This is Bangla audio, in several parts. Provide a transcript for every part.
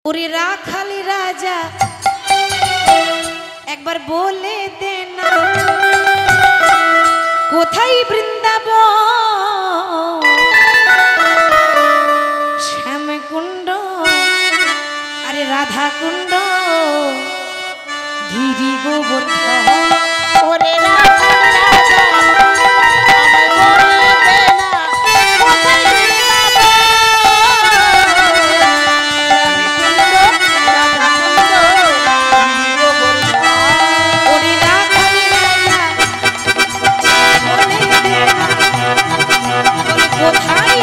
ওরে রাখালি রাজা একবার বলে দে না কোথায় বৃন্দাবন শ্যামকুণ্ড আরে রাধা কুণ্ড গিরি গোবর্ধন ওরে রাখালি রাজা আমায় বলে দে না কোথায়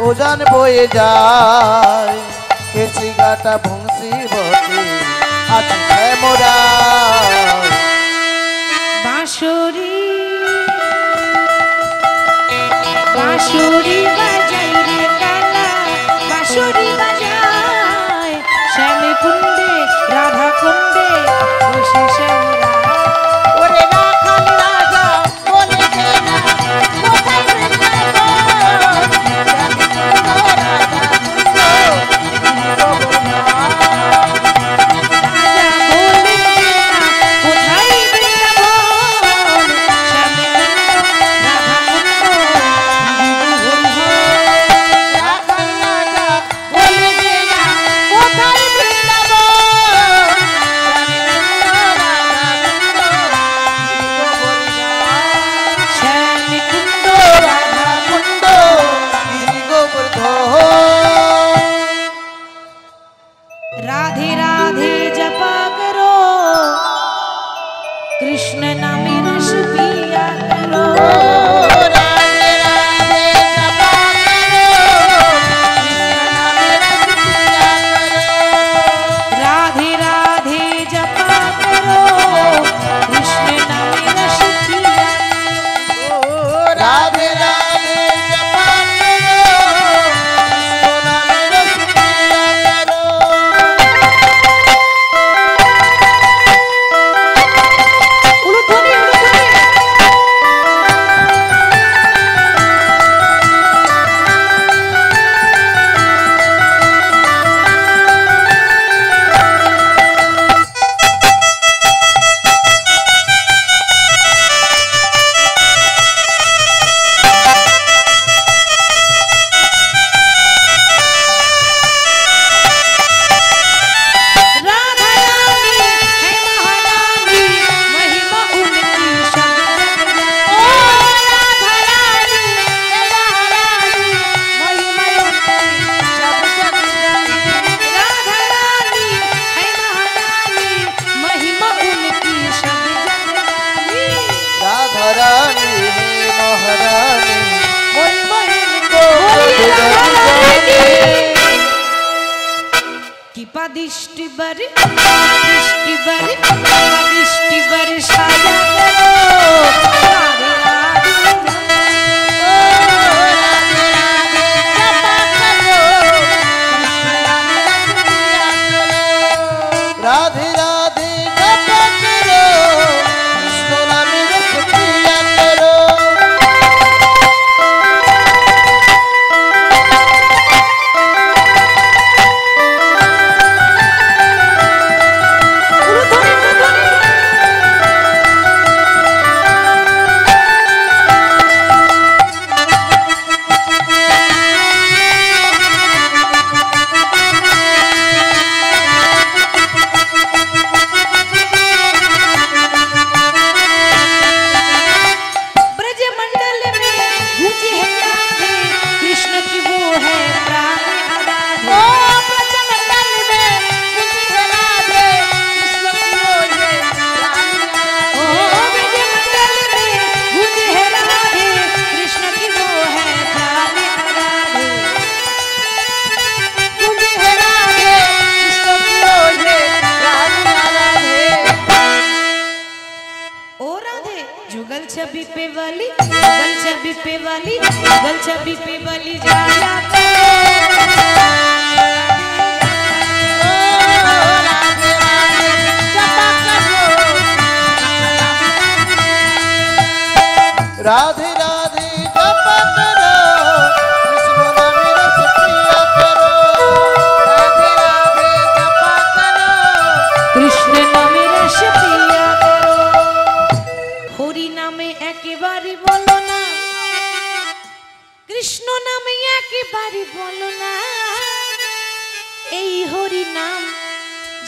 উজান বয়ে যায় কেচি ঘাটা ভংসি বটে আছে শ্যামরা বাঁশুরি বাঁশুরি বাজাই রে কালা বাঁশুরি বাজায় শ্যামে কুণ্ডে রাধা কুণ্ডে বসে শ্যামরা ওরে রাখালি রাজা বলে দে না কোথায় राधे राधे जपा करो कृष्ण नामे रस पिया करो राधे राधे जपा करो कृष्ण नामे रस पिया करो राधे राधे जपा करो कृष्ण नामे रस पिया রাধে রাধে জপা করো কৃষ্ণ নামে রস পিয়া করো उलुध्वनि उलुध्वनि राधा रानी है महारानी महिमा उनकी शब्द ओ राधा रानी हे महारानी महिमा उनकी सब जग जानी राधा रानी है महारानी महिमा उनकी शब्द जगदानी राधा रानी हे महारानी महिमा इनको कि पदिष्टि बर छाया करो राधे राधे ओ राधे राधे जपा करो कृष्ण नाम रस पिया करो राधे राधे जप करो ओ राधे जुगल छवि पे वाली, जुगल छवि पे वाली, जुगल छवि पे वाली जाया करो। राधे राधे जपा करो। राधे राधे जप करो, कृष्ण नाम रस पिया करो। राधे राधे जपा करो। कृष्ण नामे रस पिया करो। हरि नामे एकेबारे बोलो ना, कृष्ण नामे एकेबारे बोलो ना। এই হরি নাম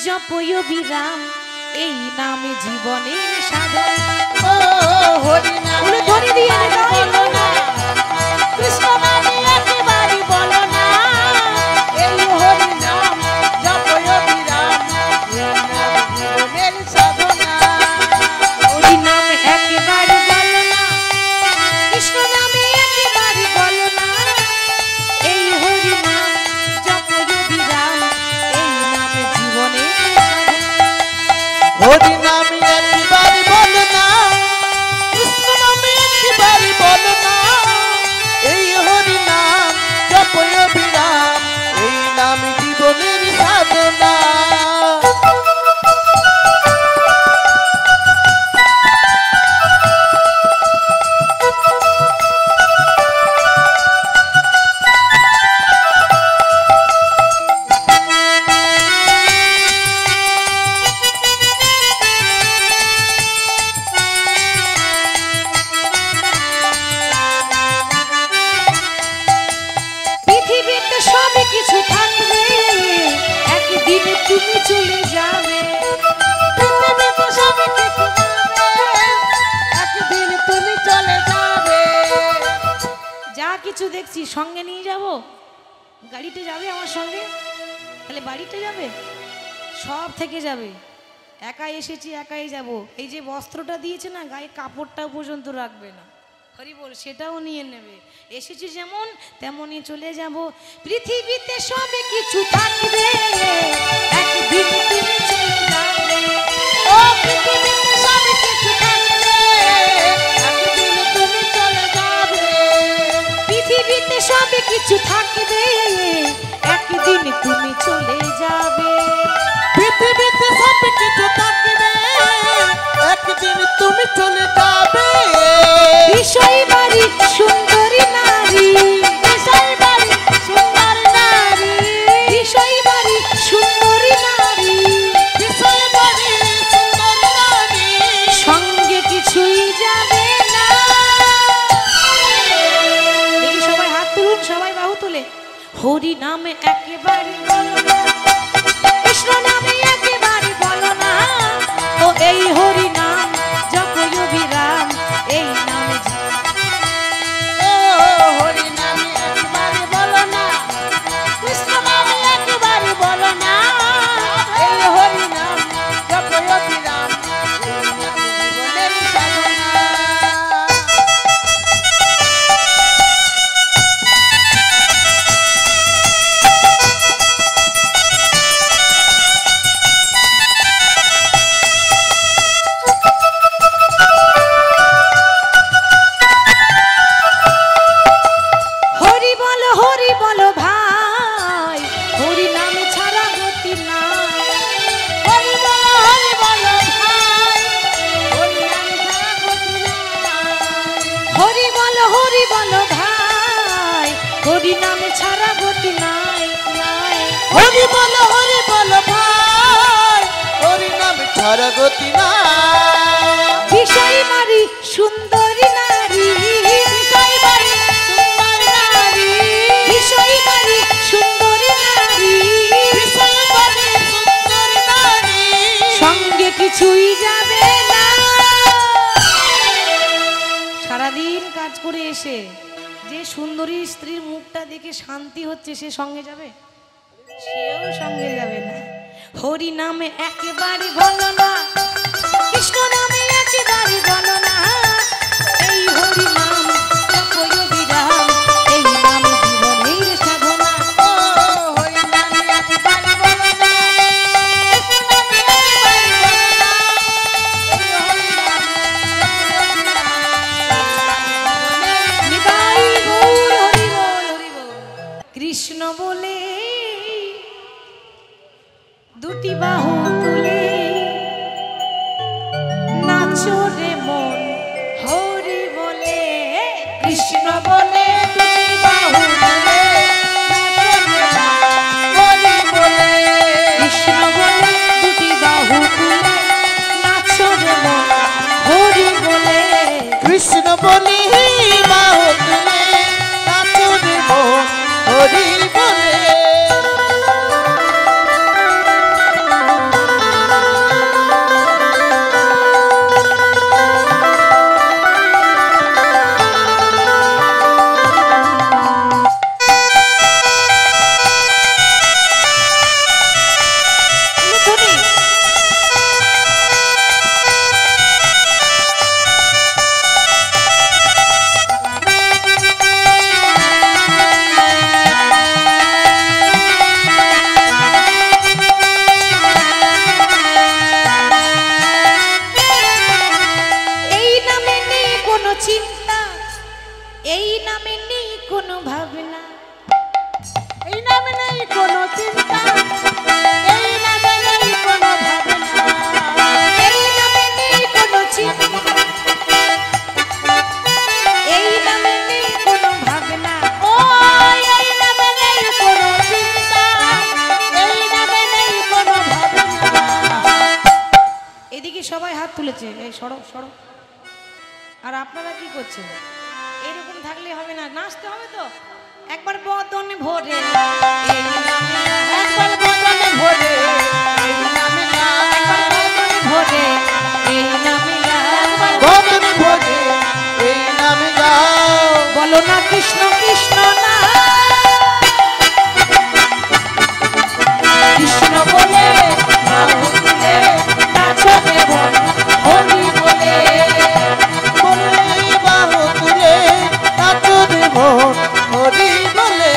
জপয় বিরাম, এই নামে জীবনের সাধন। ও হরি নাম বলে ধরে দিয়ে নে গাই বলো না, কৃষ্ণ নামে একেবারে বলো না। এই হরি নাম জপয় বিরাম, এই নাম জীবনের সাধনা। হরি নাম একেবারে বলো না, কৃষ্ণ নামে একেবারে বলো না। এই হরি নাম জপয় বিরাম, এই নামে জীবনের সাধন। হরি নাম একবার বলো না, কৃষ্ণ নাম একবার বলো না। এই হরি নাম জপয় বিরাম, এই নাম জীবনের সাধনা। পৃথিবীতে সব কিছু থাকবে, একদিন তুমি চলে যাবে। পৃথিবীতে সব কিছু যাবে, একদিন তুমি চলে যাবে। যা কিছু দেখছি সঙ্গে নিয়ে যাব। গাড়িতে যাবে আমার সঙ্গে, তাহলে বাড়িতে যাবে, সব থেকে যাবে। একাই এসেছি একাই যাব। এই যে বস্ত্রটা দিয়েছে না, গায়ে কাপড়টাও পর্যন্ত রাখবে না। হরি বল, সেটাও নিয়ে নেবে। এসেছি যেমন তেমনই চলে যাব। পৃথিবীতে সব কিছু থাকবে, একদিন তুমি চলে যাবে। ও পৃথিবীতে সব কিছু থাকবে, একদিন তুমি চলে যাবে। পৃথিবীতে সব কিছু থাকবে, একদিন তুমি চলে যাবে। পৃথিবীতে সব কিছু থাকবে, একদিন তুমি চলে যাবে। বিষয় বাড়ি সুন্দরী নারী, বিষয় বাড়ি সুন্দর নারী, বিষয় বাড়ি সুন্দরী নারী, বিষয় বাড়ি সুন্দর নারী, সঙ্গে কিছুই যাবে না। দেখি সবাই হাত তুলুন, সবাই বাহু তুলে। হরি নামে একেবারে বলো না, কৃষ্ণ নামে একেবারে বলো না। ও এই হরি নাম জপয় বিরাম, এই নামে ও হরি নামে একবারে বলো না, কৃষ্ণ নামে একবারে বলো না। এই হরি নাম জপয় বিরাম, এই নাম জীবনের সাধনা। হরি বলো ভাই, হরি নামে ছাড়া গতি নাই। হরি বলো ভাই, হরি নামে ছাড়া গতি নাই। হরি বলো ভাই, হরি নামে ছাড়া গতি নাই নাই। হরি বলো ভাই, হরি নাম ছাড়া গতি না। বিষয় মারি সুন্দরী নারী, বিষয় মারি সুন্দর নারী, বিষয় মারি সুন্দরী নারী, বিষয় বাড়ি সুন্দর নারী, সঙ্গে কিছুই যাবে না। সারাদিন কাজ করে এসে যে সুন্দরী স্ত্রীর মুখটা দেখে শান্তি হচ্ছে, সে সঙ্গে যাবে? সেও সঙ্গে যাবে না। হরি নামে একেবারে বলো না, কৃষ্ণ নামে একেবারে বলো না। এই হরি নাম জপয় বিরাম, এই নাম জীবনের সাধনা। ও হরি নামে একবারে বলো না, কৃষ্ণ নামে একবারে বলো না। এই হরি নাম দুটি বাহু তুলে নাচো রে মন হরি বলে কৃষ্ণ বলে দুটি বাহু তুলে হরি বলে কৃষ্ণ বলে দুটি বাহু তুলে নাচো রে মন হরি বলে কৃষ্ণ বলি বাহু তুলে নাচো রে মন হরি বলে। চিন্তা এই নামে নেই কোনো ভাবনা এই নামে নেই কোনো চিন্তা এই নামে নেই কোনো ভাবনা এই নামে নেই কোনো চিন্তা এই নামে নেই কোনো ভাবনা ও এই নামে নেই কোনো চিন্তা এই নামে নেই কোনো ভাবনা। এদিকে সবাই হাত তুলেছে এই সরো সরো আর আপনারা কি করছেন এরকম থাকলে হবে না নাচতে হবে তো একবার বদন ভরে এই নামে একবার বদনে ভরে এই নামে একবার বদন ভরে এই নামে বদন ভরে এই নামে গাও বলো না কৃষ্ণ কৃষ্ণ না কৃষ্ণ বলে বাহু তুলে নাচো রে মন হরি বলে বলি বাহু তুলে নাচো রে মন হরি বলে।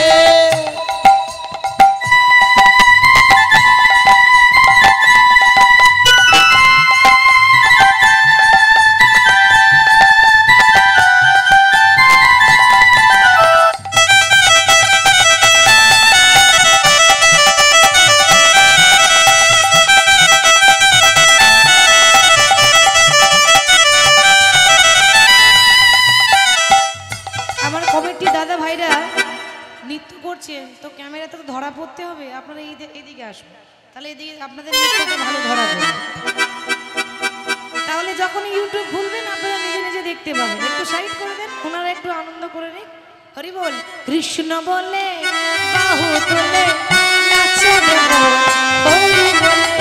আমার কমিটি দাদা ভাইরা নৃত্য করছেন তো ক্যামেরাতে তো ধরা পড়তে হবে আপনারা এদিকে আসুন তাহলে এদিকে আপনাদের নৃত্যটা ভালো ধরা পড়বে তাহলে যখন ইউটিউব খুলবেন আপনারা নিজে নিজে দেখতে পাবেন একটু সাইড করে দেন ওনারা একটু আনন্দ করে নিন হরি বল কৃষ্ণ বলে বাহু তুলে নাচো রে মন হরি বলে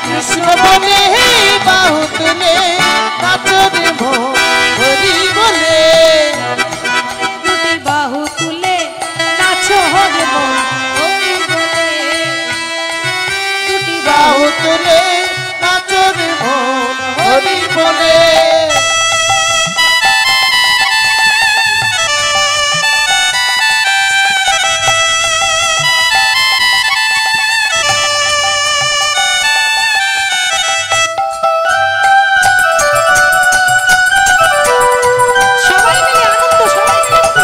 কৃষ্ণ বলে বাহু তুলে নাচো রে মন হরি বলে। দুটি বাহু তুলে নাচো রে মন হরি বলে দুটি বাহু বাহু তুলে নাচো রে মন হরি বলে। সবাই মিলে আনন্দ সবাই মিলে একটু।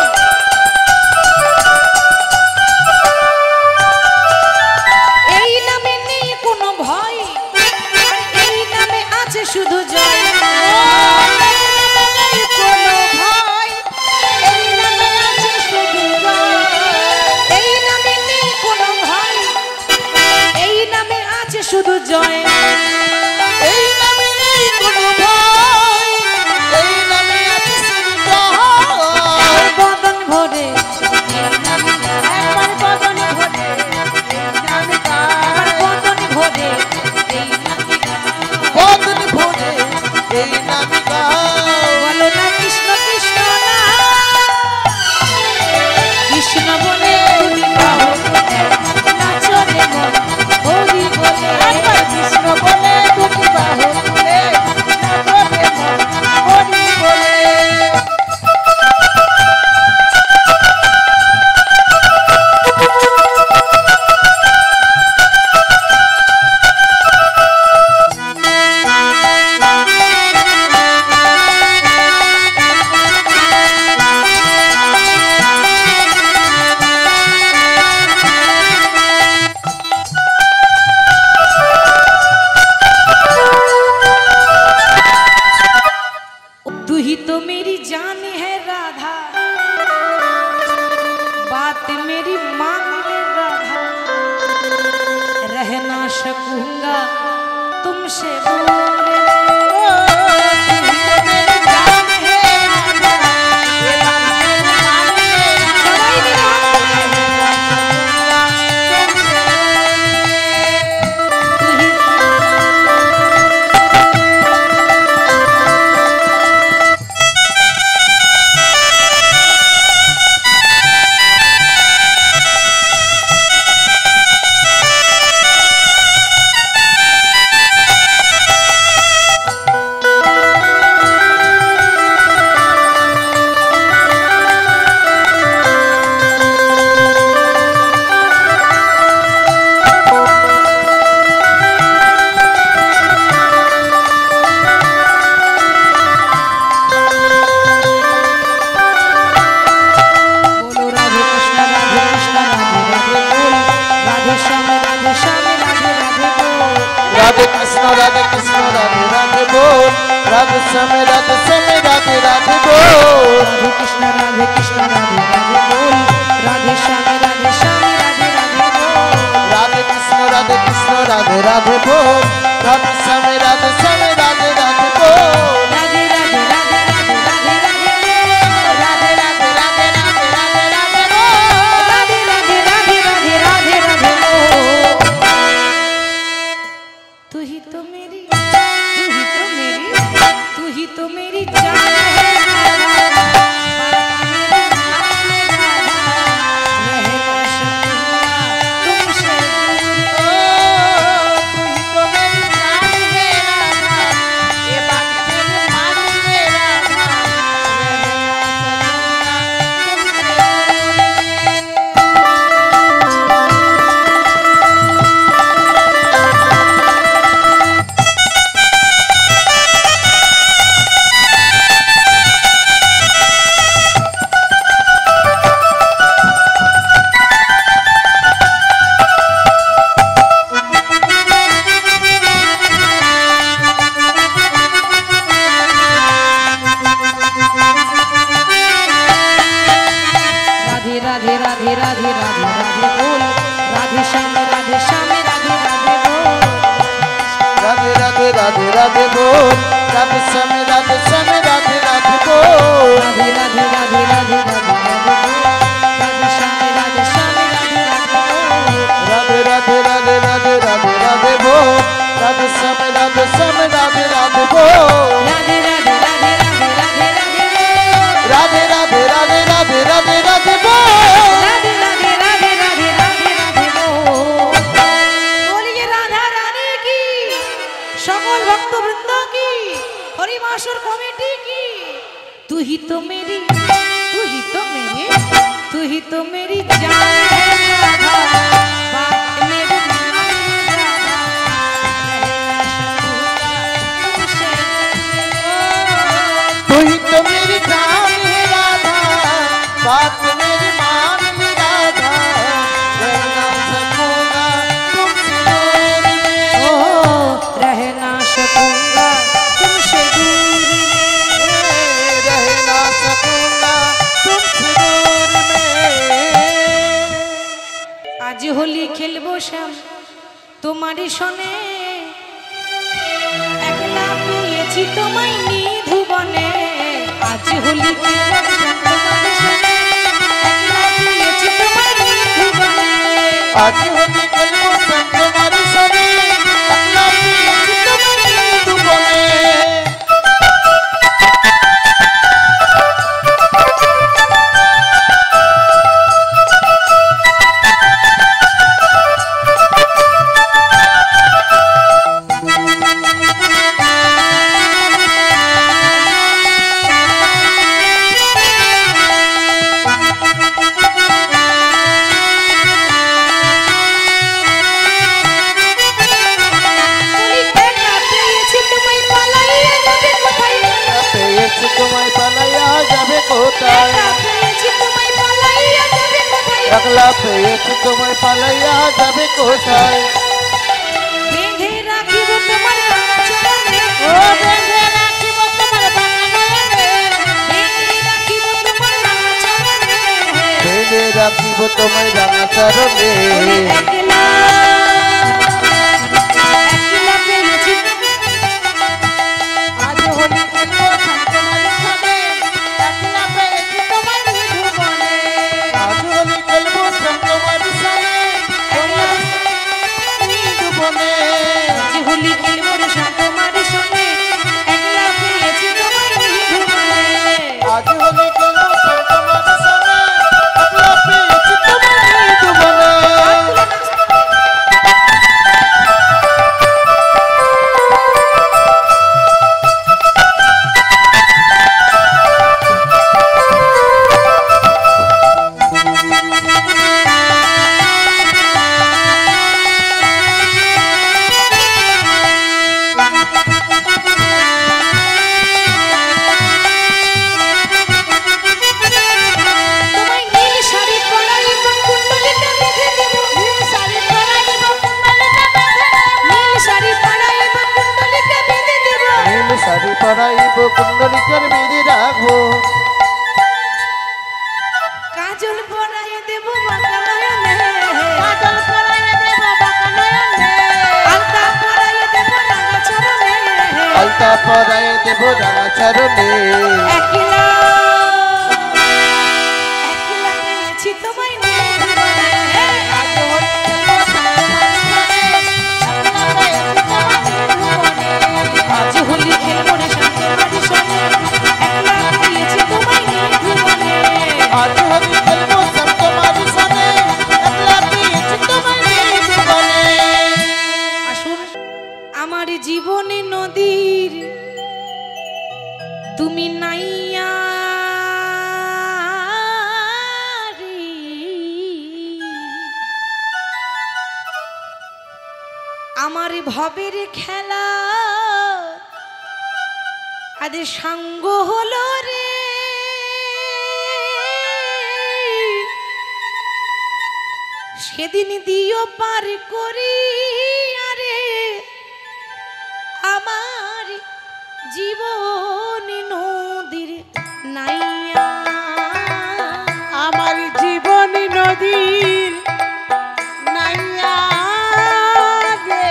এই নামে নেই কোনো ভয় আর এই নামে আছে শুধু জয় নেই কোনো ভয় এই নামে আছে শুধু জয় এই নামে নেই কোনো ভয় এই নামে আছে শুধু জয় এই নামে নেই কোনো ভয় এই নামে আছে শুধু জয়। বদন ভরে এই নামে একবার বদনে ভরে এই নামে আমার গায় বদন ভরে এই নামে বদন ভরে এই নামে গাও বলো না কৃষ্ণ কৃষ্ণ না কৃষ্ণ বলে দুটি বাহু তুলে নাচো রে মন হরি বলে একবার কৃষ্ণ বলে দুটি বাহু তুলে নাচো রে মন হরি বলে। जान है राधा, बात मेरी मान ले राधा, रह ना सकूंगा तुमसे दूर। राधे कृष्ण राधे कृष्ण राधे राधे बोल, राधे श्याम राधे श्याम राधे राधे बोल। राधे कृष्ण राधे राधे बोल, राधे श्याम राधे श्याम राधे राधे बोल। राधे कृष्ण राधे राधे बोल, राधे श्याम राधे श्याम राधे राधे बोल। राधे राधे राधे राधे राधे राधे बोल, राधे राधे राधे राधे राधे राधे बोल, राधे राधे राधे राधे राधे राधे बोल। तू ही तो मेरी जान है राधे बोल, राधे श्याम राधे श्याम राधे राधे बोल। राधे राधे राधे राधे राधे राधे बोल, राधे श्याम राधे श्याम राधे राधे बोल। राधे राधे राधे राधे राधे राधे बोल, राधे श्याम राधे श्याम राधे राधे बोल। राधे राधे राधे राधे राधे राधे बोल, राधे राधे राधे राधे राधे राधे बोल। राधे राधे राधे राधे राधे राधे बोल। बोलिए राधा रानी की, সকল ভক্তবৃন্দ की, হরিবাসর কমিটি की। तू ही तो मेरी जान है राधा, बात मेरी मान राधा, रहना सकूंगा तुमसे दूर। तू ही तो मेरी जान है राधा, बात मेरी मान ली राधा, रहना सकूंगा तुमसे दूर में। ओ रहना सकूंगा तुमसे दूर में। रहना सकूंगा तुमसे दूर में। आज होली खेलबो श्याम তোমারই সনে, একলা পেয়েছি তোমায় নিধুবনে। আজ হোলি খেলবো শ্যাম তোমারই সনে, একলা পেয়েছি তোমায় নিধুবনে। आज होली खेलबो श्याम तुम्हारी सने, अगला पेয়েছি তোমায় নিধুবনে। তোমায় পালাইয়া যাবে কোথায়, একলা পেয়েছি তোমায় পালাইয়া যাবে কোথায়। বেঁধে রাখিব তোমার কাছে মনে, ও বেঁধে রাখিব তোমার বাগানে, বেঁধে তোমায় রাঙা চরণে একলা একলা পেয়েছি আজ হোলি খেলবো শান্তমারি সনে একলা পেয়েছি তোমায় ভুবনে আজ হোলি খেলবো তোমার সামনে ডুবনে যে হোলি খেলবো রে শান্তমারি সঙ্গে একলা পেয়েছি তোমায় ভুবনে আজ হোলি খেলবো তোমার সামনে একলা পেয়েছি তোমায় ডুবনে তোমায় নীল শাড়ি পরাইব কুণ্ডলিকা বেঁধে দেব নীল শাড়ি পরাইব কুণ্ডলিকা বেঁধে নীল শাড়ি পরাইব কুণ্ডলিকা বেঁধে দেব নীল শাড়ি পরাইব কুণ্ডলিকার বেঁধে রাখবো কাজল পরাই দেব বাঁকা নয়নে কাজল পরাইয়ে দেব বাঁকা নয়নে আলতা পরাই দেব রাঙা চরণে আলতা পরাই দেব রাঙা চরণে একলা একলা পেয়েছি তোমায় ভুবনে আজ হোলি খেলবো শান্তমারি সনে একলা পেয়েছি তোমায় ভুবনে আজ হোলি খেলবো রে শান্তমারি সঙ্গে একলা পেয়েছি তোমায় ভুবনে আজ হোলি খেলবো তোমার সামনে একলা পেয়েছি তোমায় ডুবনে আসুন আমার জীবনে নদীর তুমি নাইয়া রে। আমার ভবের খেলা আজ সাঙ্গ হলো রে সেদিন দিও পার করি আরে আমার জীবন নদীর নাইয়া আমার জীবন নদীর নাইয়া রে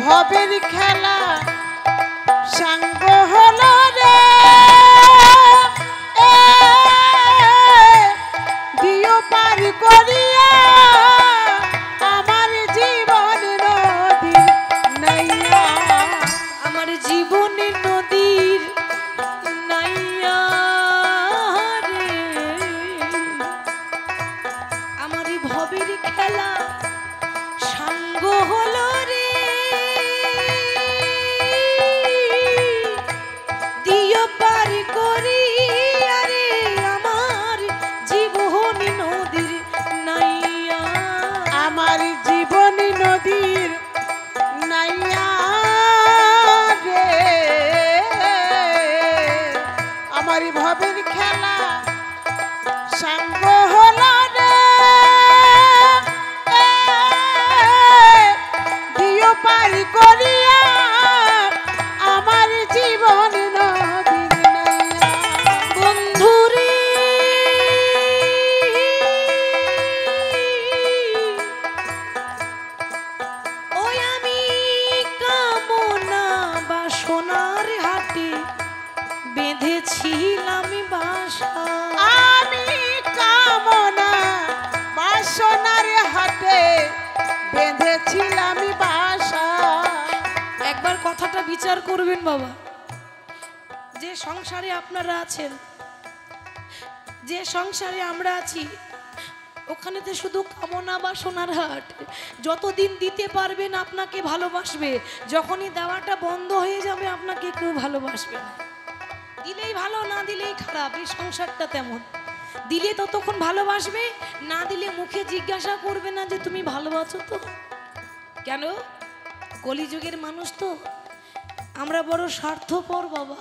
ভবের খেলা সাঙ্গ হলো রে দিও পার করিয়া আমার জীবন নদীর নাইয়া আমার জীবন নদীর নাইয়া রে আমার ভবের খেলা সাঙ্গ হলো রে দিও পার করি আরে আমার জীবন নদীর নাইয়া আমার জীবন নদীর নাইয়া রে আমার ভবের খেলা সাঙ্গ হলো রে দিও পার করিয়া আমার জীবন নদীর নাইয়া বন্ধুরে ওই আমি কামনা বাসনার হাটে বেঁধেছিলাম বাসা আমি কামনা বাসনার হাটে বেঁধেছিলাম বাসা একবার কথাটা বিচার করবেন বাবা যে সংসারে আপনারা আছেন যে সংসারে আমরা আছি ওখানে তো শুধু কামনা বাসনার হাট যতদিন দিতে পারবেন আপনাকে ভালোবাসবে যখনই দেওয়াটা বন্ধ হয়ে যাবে আপনাকে কেউ ভালোবাসবে না দিলেই ভালো না দিলেই খারাপ এই সংসারটা তেমন দিলে ততক্ষণ ভালোবাসবে না দিলে মুখে জিজ্ঞাসা করবে না যে তুমি ভালোবাসো তো কেন কলিযুগের মানুষ তো আমরা বড় স্বার্থপর বাবা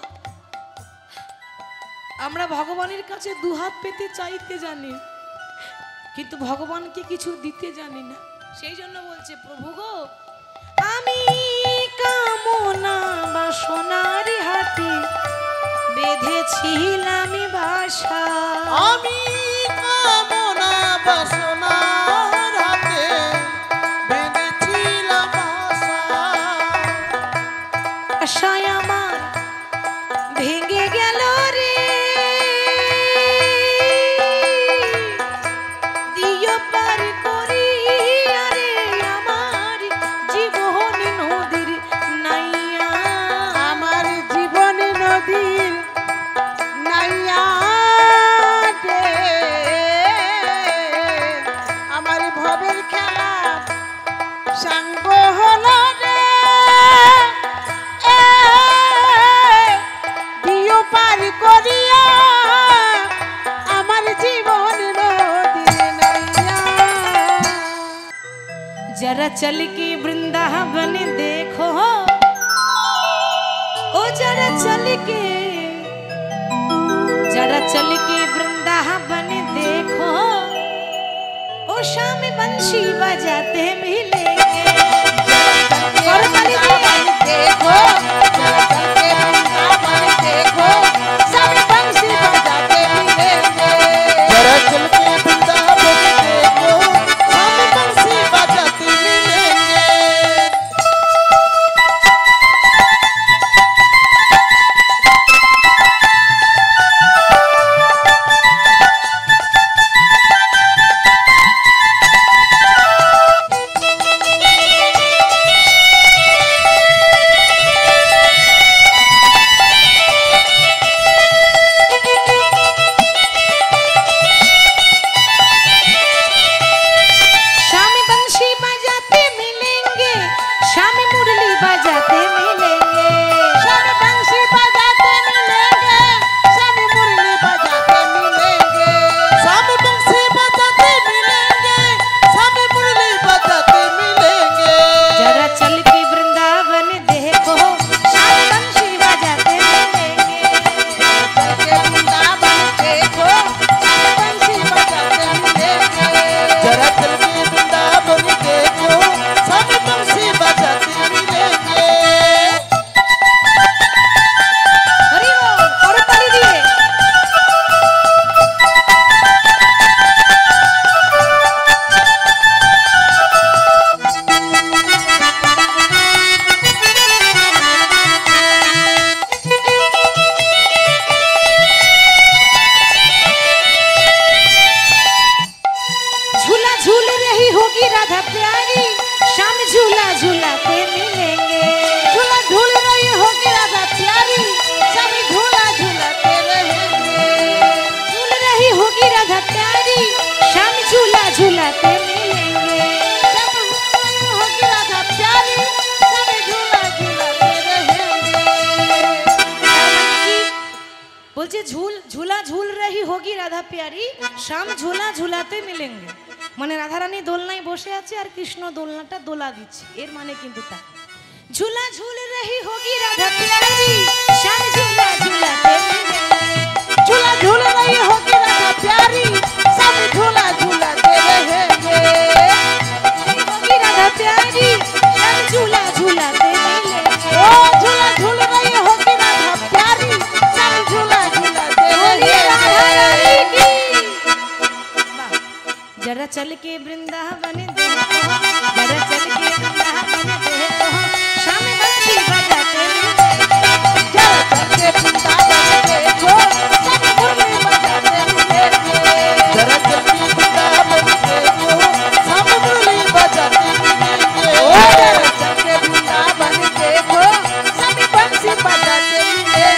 আমরা ভগবানের কাছে দুহাত পেতে চাইতে জানি কিন্তু ভগবানকে কিছু দিতে জানি না সেই জন্য বলছে প্রভু গো আমি কামনা বাসনার হাতে বেঁধেছিলাম বাসা আমি কামনা বাসনার হাতে বেঁধেছিলাম আশা। আশায় আমার ভেঙে গেল রে দিও পার করি আরে আমার জীবন নদীর নাইয়া আমার জীবন নদীর নাইয়া রে, আমার ভবের খেলা সাঙ্গ হলো রে, এ, দিও পার করিয়া আমার জীবন নদীর নাইয়া। जरा चल के वृंदावन देखो ओ जरा चल के वृंदावन देखो ओ शाम बंशी बजाते मिलेंगे और ताली दिए। देखो चलते वृंदावन देखो सब बंसी बजाते मिलेंगे। जरा चल के वृंदावन देखो हम बंसी बजाते मिलेंगे। शाम बंशी बजाते मिलेंगे शाम मुरली बजाते मिलेंगे सब बंसी बजाते मिलेंगे सब मुरली बजाते मिलेंगे। सब बंसी बजाते मिलेंगे सब मुरली बजाते मिलेंगे। जरा चल के वृंदावन देखो शाम बंशी बजाते मिलेंगे चलते वृंदावन देखो सब बंसी बजाते मिलेंगे। जरा चल के वृंदावन देखो सब बंसी बजाते मिलेंगे। हरि बोल और ताली दिए। झूला झूल रही होगी राधा प्यारी शाम झूला झूलाते मिलेंगे झूला झूल रही होगी राधा प्यारी सब झूला झूलाते रहेंगे। झूल रही होगी राधा प्यारी शाम झूला झूलाते मिलेंगे जब झूल रही होगी राधा प्यारी सब झूला झूलाते रहेंगे। বলছে ঝুলা ঝুল রহি হোগি রাধা প্যারি শাম ঝুলা ঝুলাতে মিলেঙ্গে মানে রাধারানী দোলনায় বসে আছে আর কৃষ্ণ দোলনাটা দোলা দিচ্ছে এর মানে কিন্তু তা ঝুলা ঝুল রহি হোগি রাধা প্যারি শাম ঝুলা ঝুলাতে মিলেঙ্গে झूला झूल रही होगी राधा प्यारी सब झूला झूलाते रहेंगे। होगी राधा प्यारी शाम झूला झूलाते मिलेंगे ओ झूला झूल रही होगी राधा प्यारी सब झूला झूलाते बोलिए राधा रानी रहेंगे। की वाह। जरा चल के वृंदावन देखो जरा चल के वृंदावन देखो शाम बंशी बजाते मिलेंगे जरा चलते वृंदावन देखो सब मुरली बजाते मिलेंगे। जरा चल के वृंदावन देखो सब मुरली बजाते मिलेंगे। ओ जरा चलते वृंदावन देखो सब बंसी बजाते मिलेंगे।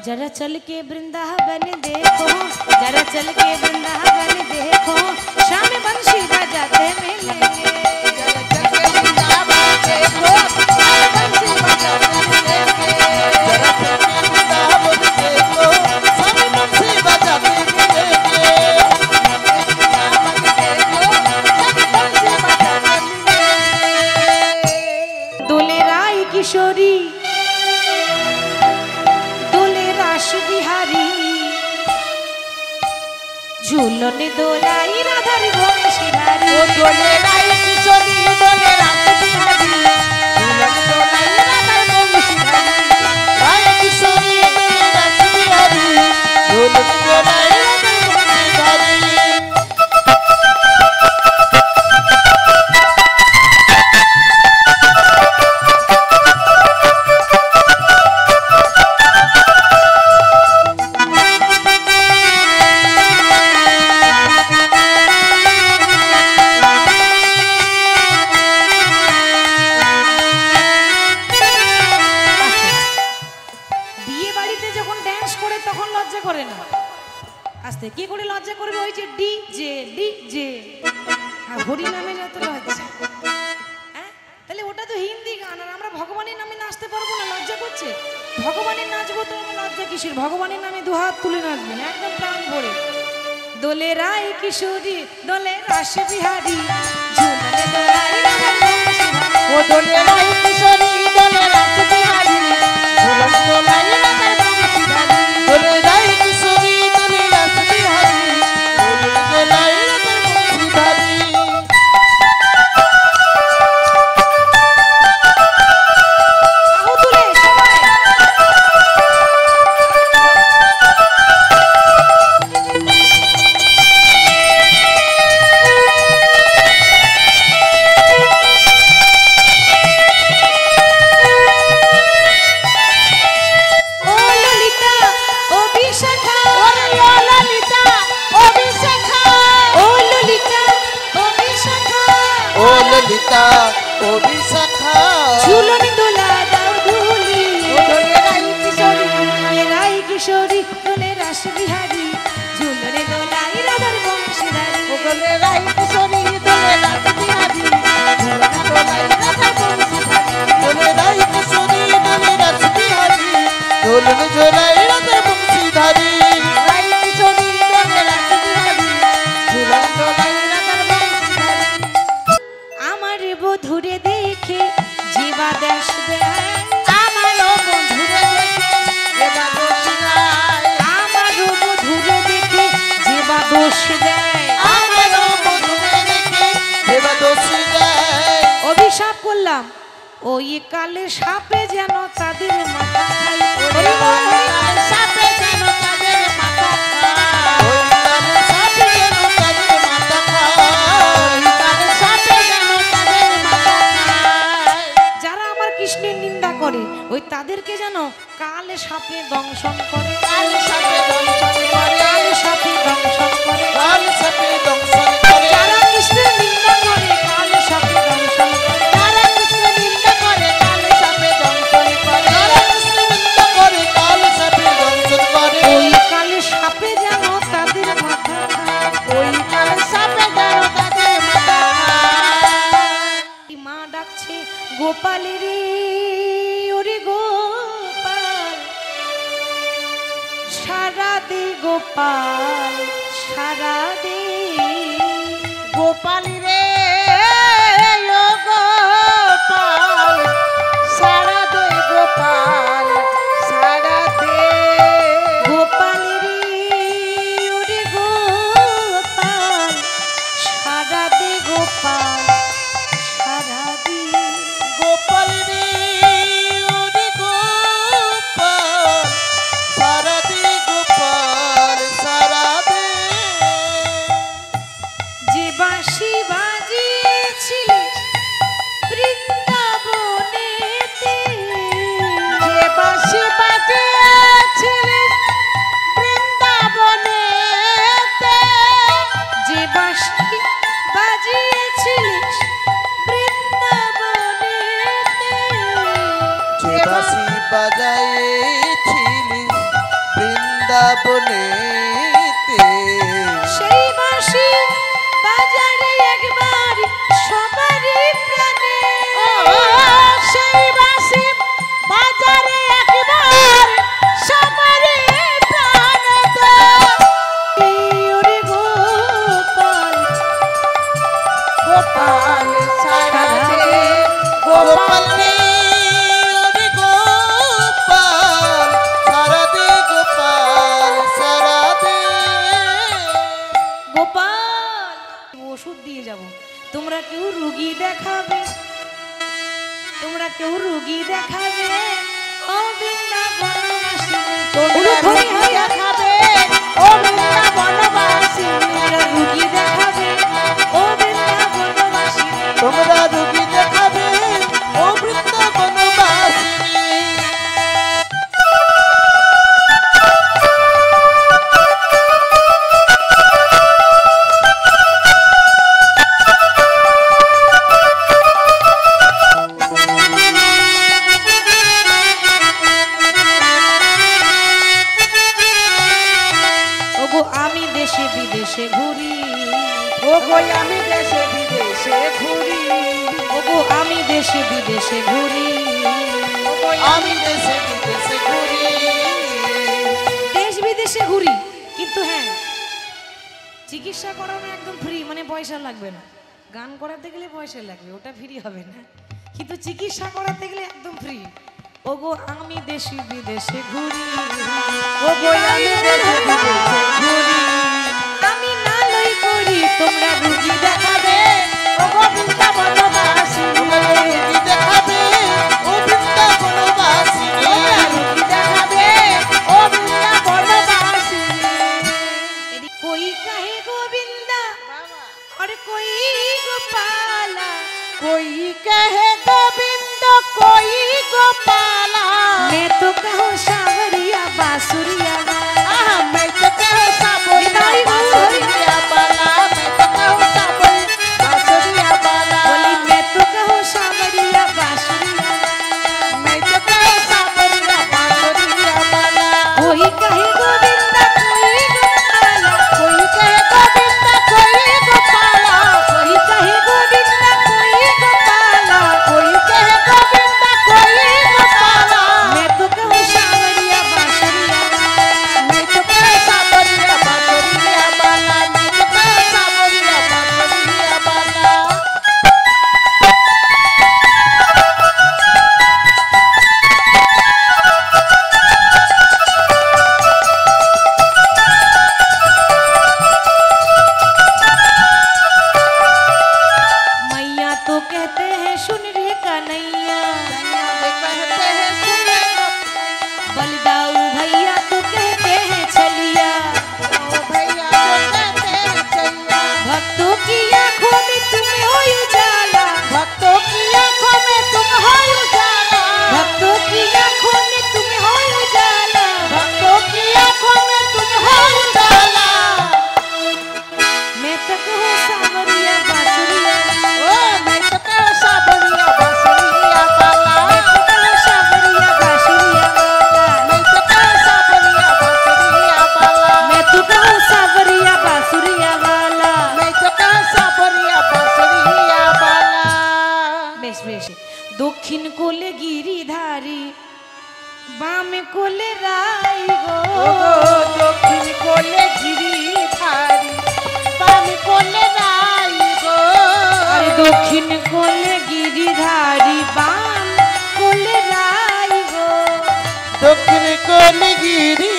जरा चल के वृंदावन देखो, जरा चल के वृंदावन देखो, शाम बंशी बजाते मिलेंगे। जरा चल के वृंदावन देखो, शाम बंशी बजाते मिलेंगे। जरा चल के वृंदावन देखो, सब बंसी बजाते मिलेंगे। दोले राय किशोरी, दोले रास बिहारी, झूलन दोलाई राधार बंशीधारी। ओ दोले राय किशोरी, दोले रास बिहारी, झूलन दोलाई राधार बंशीधारी। राय किशोरी दोले रास बिहारी, झूलन दोलाई राधार बंशीधारी। বিয়ে বাড়িতে যখন ড্যান্স করে তখন লজ্জা করে না, আস্তে কি করে লজ্জা করবে? ওই যে ডিজে ডিজে, আর হরি নামে যত লজ্জা। হ্যাঁ, তাহলে ওটা তো হিন্দি গান, আর আমরা ভগবানের নামে নাচতে পারবো না? লজ্জা করছে? ভগবানের নাচবো তো আমার লজ্জা কিসের? ভগবানের নামে দু হাত তুলে নাচবেন একদম প্রাণ ভরে। দোলে রায় কিশোরী, দোলে রাস বিহারী, ঝুলনে দোলাই রাধার বংশীধারী। ও দোলে রায় কিশোরী, দোলে রাস বিহারী, ঝুলন দোলাই রাধার বংশীধারী। दोले राय किशोरी दोले रास बिहारी, झूलन दोलाई राधार बंशीधारी। বাহু তুলে সবাই। ও ললিতা, ও বিশাখা, ওরে ও ললিতা, ও বিশাখা, ও ললিতা, ও বিশাখা, ओ ललिता ओ विशाखा, ঝুলন দোলা দাও দুলি। ও দোলে রায় কিশোরী, দোলে রায় কিশোরী, দোলে রাস বিহারী, ঝুলনে দোলাই রাধার বংশীধারী। ও দোলে রায় কিশোরী, দোলে রাস বিহারী, ঝুলন দোলাই রাধার বংশীধারী। दोले राय किशोरी दोले रास बिहारी, झूलन दोलाई राधार बंशीधारी। রায় কিশোরী, দোলে রাস বিহারী, ঝুলন দোলাই রাধার বংশীধারী। আমার বধুরে দেখে জীবা দেশ দেয়, আমারও বন্ধুরে দেখে এবার দোষী নাই। আমারও বধুরে দেখে জীবা দোষ দেয়। আমারও বধূরে দেখে দেবা দোষী যায়। অভিশাপ করলাম ওই কালে সাপে যেন তাদের মাথা খায়। ওরে বাবার সাপে যেন তাদের মাথা খায়। ওই কালে সাপে যেন তাদের মাথা খায়। তার সাপে যেন তাদের মাথা খায়। যারা আমার কৃষ্ণের নিন্দা করে ওই তাদেরকে যেন কালে সাপে দংশন করে। কাল সাপে দংশন করে। কালে সাপে দংশন করে। কাল সাপে দংশন করে। যারা কৃষ্ণের নিন্দা করে কালে সাপে দংশন করে। যারা কৃষ্ণ নিন্দা করে কাল সাপে দংশন করে। যারা কৃষ্ণ নিন্দা করে কাল সাপে দংশন করে। ওই কালে সাপে যেন তাদের মাথা খায়। ওই কাল সাপে যেন তাদের মাথা খায়। মা ডাকছে গোপাল রে, ওরে গোপাল, সারা দে গোপাল, সারা দে। গোপাল রে ও গোপাল, সারা দে গোপাল, সারা দে। গোপাল রে, ওরে গোপাল, সারা দে গোপাল, সারা দে। গোপাল রে ওরে গোপাল, সারা দে গোপাল সারা দে। যে বাঁশি তোমরা কেউ রুগী দেখাবে, তোমরা কেউ রুগী দেখাবে, ও বৃন্দাবনবাসিনী তোমরা রুগী দেখাবে ও বৃন্দাবনবাসিনী, তোমরা রুগী দেখাবে, ও বৃন্দাবনবাসিনী। তোমরা রুগী দেখাবে ও বৃন্দাবনবাসিনী। ওগো আমি দেশে বিদেশে ঘুরি, ও গো আমি দেশে বিদেশে ঘুরি, ওগো আমি দেশে বিদেশে ঘুরি, ও গো আমি দেশে বিদেশে ঘুরি। দেশ বিদেশে ঘুরি, কিন্তু হ্যাঁ চিকিৎসা করানো একদম ফ্রি, মানে পয়সা লাগবে না। গান করাতে গেলে পয়সা লাগবে, ওটা ফ্রি হবে না, কিন্তু চিকিৎসা করাতে গেলে একদম ফ্রি। ওগো আমি দেশে বিদেশে ঘুরি, ও গো আমি দেশে বিদেশে ঘুরি, আমি নালই করি, তোমরা রুগী দেখাবে, ও গো বৃন্দাবনবাসিনী, তোমরা রুগী দেখাবে ও বৃন্দাবনবাসিনী। তোমরা রুগী দেখাবে ও বৃন্দাবনবাসিনী। এদিক কই কাহে গোবিন্দা और कोई गोपाला, कोई कहे गोविंद कोई गोपाला, मैं तो कहूँ सावरिया बासुरिया वाला। मैं तो कहूँ साबुरिया बांसुरिया वाला, मैं तो कहूँ साबुरिया बांसुरिया वाला, बोली मैं तो कहूँ सावरिया बासुरिया वाला। मैं तो कहूँ साबुरिया बांसुरिया वाला। कोई कहे गोविंदा कोई गोपाला, कोई कहे गोविंद कोई गोपाला, कोई कहे गोविंदा कोई गोपाला, कोई कहे गोविंद कोई गोपाला, मैं तो कहूँ सावरिया बासुरिया वाला। मैं तो कहूँ साबुरिया बांसुरिया वाला, मैं तो कहूँ साबुरिया बांसुरिया वाला। मैया तो कहते हैं सुन रे कन्हैया, कहते हैं सुने बलदाऊ भैया तो कहते हैं चलिया। ओ भैया तो कहते हैं चैया, भक्तों की आंखों में तुम हो उजाला, भक्तों की आंखों में तुम हो उजाला, भक्तों की आंखों में तुम हो उजाला। भक्तों की आंखों में तुम हो उजाला। मैं तो कहूँ सावरिया बासुरिया, ओ मैं तो कहूँ साबुरिया बांसुरिया वाला, मैं तो कहूँ सावरिया बासुरिया वाला, मैं तो कहूँ साबुरिया बांसुरिया वाला, मैं तो कहूँ सावरिया बासुरिया वाला। मैं तो कहूँ साबुरिया बांसुरिया वाला। বেশ বেশ দক্ষিণ কোলে গিরিধারী, বাম কোলে রাই গো। ও গো দক্ষিণ কোলে গিরিধারী, বাম কোলে রাই গো। আরে দক্ষিণ কোলে গিরিধারী, বাম কোলে রাই গো। দক্ষিণ কোলে গিরি